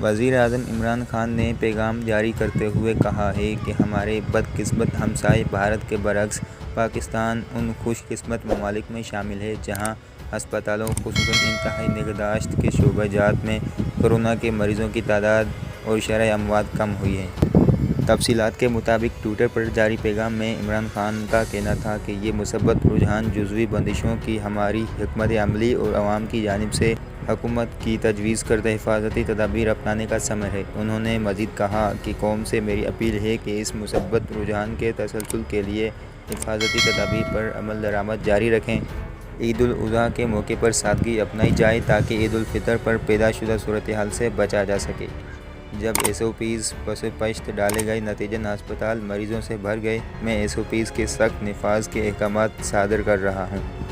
وزیر اعظم عمران خان نے پیغام جاری کرتے ہوئے کہا ہے کہ ہمارے بدقسمت ہمسائے بھارت کے برعکس پاکستان ان خوش قسمت ممالک میں شامل ہے جہاں ہسپتالوں خصوصاً انتہائی نگہداشت کے شعبہ جات میں کورونا کے مریضوں کی تعداد اور شرح اموات کم ہوئی ہے۔ تفصیلات کے مطابق ٹوئٹر پر جاری پیغام میں عمران خان کا کہنا تھا کہ یہ مثبت رجحان جزوی بندشوں کی ہماری حکمت عملی اور عوام کی جانب سے حکومت کی تجویز کردہ حفاظتی تدابیر اپنانے کا ثمر ہے۔ انہوں نے مزید کہا کہ قوم سے میری اپیل ہے کہ اس مثبت رجحان کے تسلسل کے لیے حفاظتی تدابیر پر عمل درآمد جاری رکھیں۔ عید الاضحیٰ کے موقع پر سادگی اپنائی جائے تاکہ عید الفطر پر پیدا شدہ صورتحال سے بچا جا سکے۔ جب SOPs پس پشت ڈالے گئے نتیجتاً ہسپتال مریضوں سے بھر گئے۔ میں SOPs کے سخت نفاذ کے احکامات صادر کر رہا ہوں۔